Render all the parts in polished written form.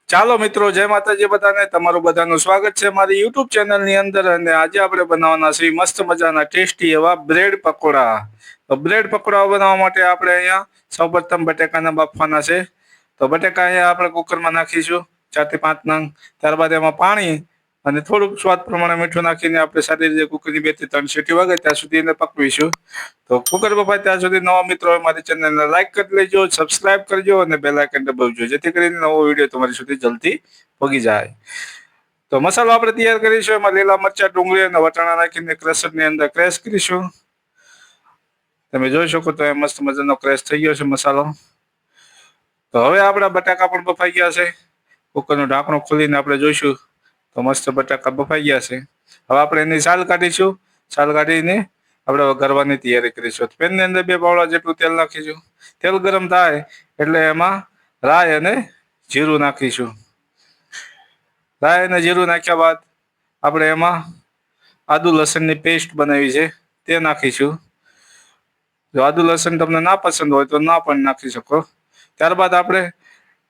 ચાલો મિત્રો, જય માતાજી બધાને. તમારું બધાનું સ્વાગત છે મારી યુટ્યુબ ચેનલની અંદર. અને આજે આપણે બનાવવાના છે મસ્ત મજાના ટેસ્ટી એવા બ્રેડ પકોડા. તો બ્રેડ પકોડા બનાવવા માટે આપણે અહીંયા સૌપ્રથમ બટેકાના બાફવાના છે. તો બટેકા અહીંયા આપણે કુકરમાં નાખીશું 4 થી 5 નંગ. ત્યારબાદ એમાં પાણી અને થોડુંક સ્વાદ પ્રમાણે મીઠું નાખીને આપણે સારી રીતે કુકરની 2 થી 3 સીટી વાગે ત્યાં સુધી એને પકવીશું. તો કુકર બફાય ત્યાં સુધી નવા મિત્રો મારી ચેનલને લાઈક કરી લેજો, સબસ્ક્રાઇબ કરજો અને બેલ આઇકન દબાવજો, જેથી કરીને નવો વિડીયો તમારી સુધી જલ્દી પગી જાય. તો મસાલો આપણે તૈયાર કરીશું. એમાં લીલા મરચા, ડુંગળી અને વટાણા નાખીને ક્રશરની અંદર ક્રેશ કરીશું. તમે જોઈ શકો તો એ મસ્ત મજાનો ક્રેશ થઈ ગયો છે મસાલો. તો હવે આપણા બટાકા પણ બફાઈ ગયા છે. કુકરનું ઢાંકણું ખોલીને આપણે જોઈશું તો મસ્ત બટાકા બફાઈ ગયા છે. હવે આપણે એની છાલ કાઢીશું. છાલ કાઢીને આપણે વઘારવાની તૈયારી કરીશું. પેનની અંદર 2 પાવડા જેટલું તેલ નાખીશું. તેલ ગરમ થાય એટલે એમાં રાઈ અને જીરું નાખીશું. રાઈ અને જીરું નાખ્યા બાદ આપણે એમાં આદુ લસણની પેસ્ટ બનાવી છે તે નાખીશું. જો આદુ લસણ તમને ના પસંદ હોય તો ના પણ નાખી શકો. ત્યારબાદ આપણે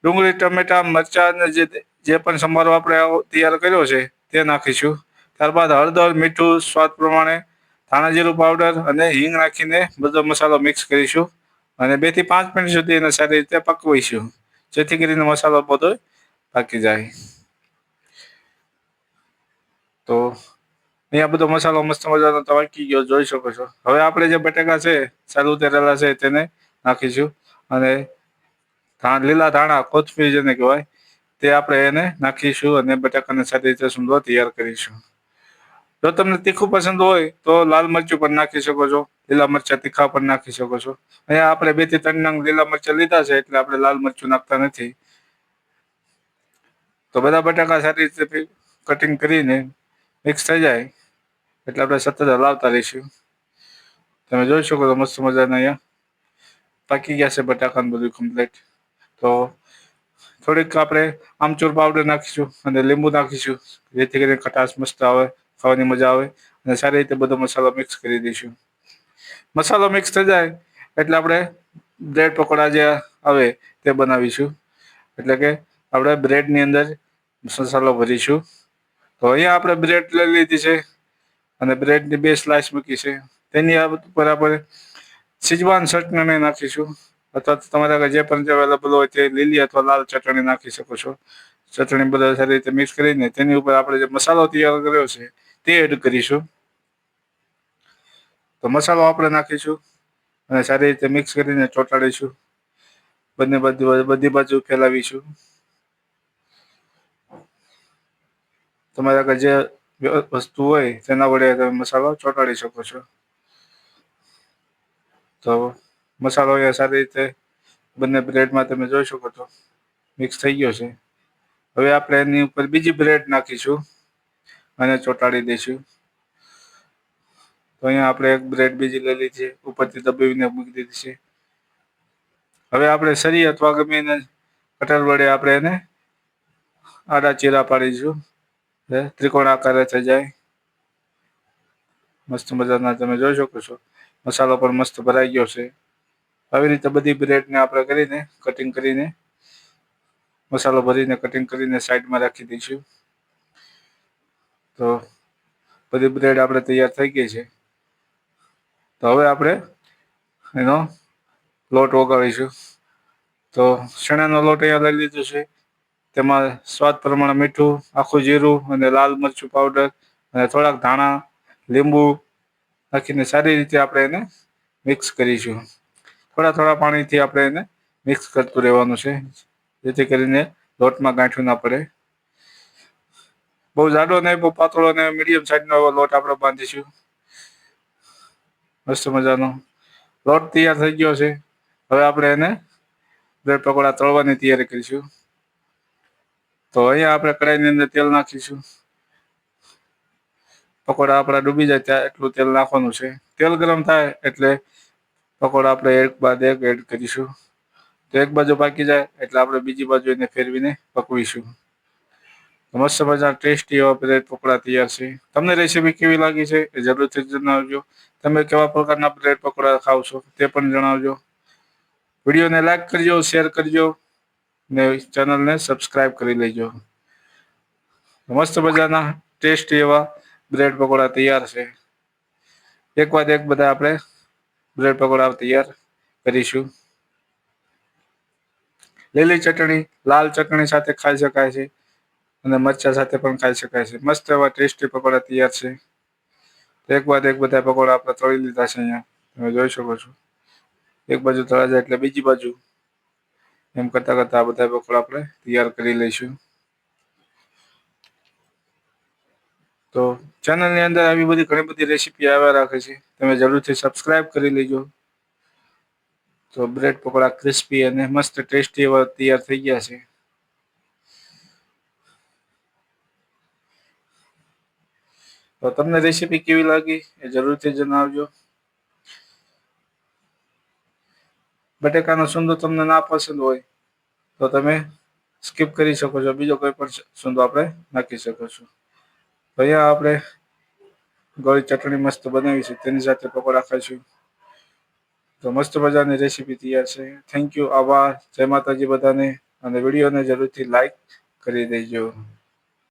ડુંગળી, ટમેટા, મરચાં અને જે પણ સંભારો આપણે તૈયાર કર્યો છે તે નાખીશું. ત્યારબાદ હળદર, મીઠું, સ્વાદ પ્રમાણે, ધાણા જીરું પાવડર અને હિંગ નાખીને બધો મસાલો મિક્સ કરીશું. અને 2 થી 5 મિનિટ સુધી એને સારી રીતે પકવીશું, જેથી કરીને મસાલો બધો પાકી જાય. તો અહીંયા બધો મસાલો મસ્ત મજાનો પાકી ગયો જોઈ શકો છો. હવે આપણે જે બટાકા છે સારું ઉતરેલા છે તેને નાખીશું. અને લીલા ધાણા, કોથમીર જેને કહેવાય તે આપણે એને નાખીશું અને બટાકાને સારી રીતે સૂંધવા તૈયાર કરીશું. જો તમને તીખું પસંદ હોય તો લાલ મરચું પણ નાખી શકો છો. લીલા મરચાં તીખા પણ નાખી શકો છો. અહીંયા આપણે 2 થી 3 નંગ લીલા મરચાં લીધા છે એટલે આપણે લાલ મરચું નાખતા નથી. તો બધા બટાકા સારી રીતે કટિંગ કરીને મિક્સ થઈ જાય એટલે આપણે સતત હલાવતા રહીશું. તમે જોઈ શકો તો મસ્ત મજાના અહીંયા પાકી ગયા છે બટાકાનું બધું કમ્પ્લીટ. તો થોડીક આપણે આમચૂર પાવડર નાખીશું અને લીંબુ નાખીશું, જેથી કરીને ખટાશ મસ્ત આવે, ખાવાની મજા આવે. અને સારી રીતે બધો મસાલો મિક્સ કરી દઈશું. મસાલો મિક્સ થઈ જાય એટલે આપણે બ્રેડ પકોડા જે આવે તે બનાવીશું. એટલે કે આપણે બ્રેડની અંદર મસાલો ભરીશું. તો અહીંયા આપણે બ્રેડ લઈ લીધી છે અને બ્રેડની 2 સ્લાઇસ મૂકી છે. તેની ઉપર આપણે સિજવાન ચટણી નાખીશું, અથવા તો તમારા આગળ જે પણ અવેલેબલ હોય તે લીલી અથવા લાલ ચટણી નાખી શકો છો. ચટણી બધા સારી રીતે મિક્સ કરીને તેની ઉપર આપણે જે મસાલો તૈયાર કર્યો છે તે એડ કરીશું. તો મસાલો આપણે નાખીશું અને સારી રીતે મિક્સ કરીને ચોંટાડીશું. બધી બાજુ ફેલાવીશું. તમારા આગળ જે વસ્તુ હોય તેના વડે તમે મસાલો ચોંટાડી શકો છો. તો મસાલો અહીંયા સારી રીતે બંને બ્રેડમાં તમે જોઈ શકો છો મિક્સ થઈ ગયો છે. હવે આપણે એની ઉપર બીજી બ્રેડ નાખીશું અને ચોંટાડી દઈશું. તો અહીંયા આપણે એક બ્રેડ બીજી લઈ લીધી છે, ઉપરથી દબાવીને મૂકી દીધી છે. હવે આપણે સરી અથવા ગમે એને કટર વડે આપણે એને આડા ચીરા પાડીશું, ત્રિકોણ આકારે થઈ જાય. મસ્ત મજાના તમે જોઈ શકો છો મસાલો પણ મસ્ત ભરાઈ ગયો છે. આવી રીતે બધી બ્રેડને આપણે કરીને કટિંગ કરીને મસાલો ભરીને કટિંગ કરીને સાઈડમાં રાખી દઈશું. તો બધી બ્રેડ આપણે તૈયાર થઈ ગઈ છે. તો હવે આપણે એનો લોટ ઓગાળીશું. તો ચણાનો લોટ અહીંયા લઈ લીધો છે. તેમાં સ્વાદ પ્રમાણે મીઠું, આખું જીરું અને લાલ મરચું પાવડર અને થોડાક ધાણા, લીંબુ નાખીને સારી રીતે આપણે એને મિક્સ કરીશું. થોડા થોડા પાણીથી આપણે એને મિક્સ કરતું રહેવાનું છે, જેથી કરીને લોટમાં ગાંઠું ના પડે. બહુ જાડો નહીં, બહુ પાતળો નહીં, મીડિયમ સાઈઝનો એવો લોટ આપણે બાંધીશું. મસ્ત મજાનો લોટ તૈયાર થઈ ગયો છે. હવે આપણે એને બ્રેડ પકોડા તળવાની તૈયારી કરીશું. તો અહીંયા આપણે કડાઈની અંદર તેલ નાખીશું. પકોડા આપણા ડૂબી જાય ત્યાં એટલું તેલ નાખવાનું છે. તેલ ગરમ થાય એટલે પકોડા આપણે એક બાદ એક એડ કરીશું. તો એક બાજુ પાકી જાય એટલે આપણે બીજી બાજુ એને ફેરવીને પકવીશું. મસ્ત મજાના ટેસ્ટી એવા બ્રેડ પકોડા તૈયાર છે. તમને રેસીપી કેવી લાગી છે એ જરૂરથી જણાવજો. તમે કેવા પ્રકારના બ્રેડ પકોડા ખાવ છો તે પણ જણાવજો. વિડીયોને લાઈક કરજો, શેર કરજો ને ચેનલને સબસ્ક્રાઈબ કરી લેજો. મસ્ત મજાના ટેસ્ટી એવા બ્રેડ પકોડા તૈયાર છે. એક બાદ એક બધા આપણે બ્રેડ પકોડા તૈયાર કરીશું. લીલી ચટણી, લાલ ચટણી સાથે ખાઈ શકાય છે અને મરચા સાથે પણ ખાઈ શકાય છે. મસ્ત એવા ટેસ્ટી પકોડા તૈયાર છે. એક બાદ એક બધા પકોડા આપણે તળી લીધા છે. અહીંયા તમે જોઈ શકો છો. એક બાજુ તળા જાય એટલે બીજી બાજુ એમ કરતા કરતા આ બધા પકોડા આપણે તૈયાર કરી લઈશું. તો ચેનલની અંદર આવી બધી ઘણી બધી રેસીપી આવ્યા રાખે છે. તમે જરૂરથી સબસ્ક્રાઈબ કરી લેજો. તો બ્રેડ પકોડા ક્રિસ્પી અને મસ્ત ટેસ્ટી એવા તૈયાર થઈ ગયા છે. તો તમને રેસીપી કેવી લાગી એ જરૂરથી જણાવજો. બટેકાનો સૂંદો તમને ના પસંદ હોય તો તમે સ્કીપ કરી શકો છો. બીજો કોઈ પણ સૂંદો આપણે નાખી શકો છો. તો અહીંયા આપણે ગળી ચટણી મસ્ત બનાવી છે, તેની સાથે પકોડા ખાઈશું. તો મસ્ત મજાની રેસીપી તૈયાર છે. થેન્ક યુ, આભાર, જય માતાજી બધાને. અને વિડીયોને જરૂરથી લાઈક કરી દેજો.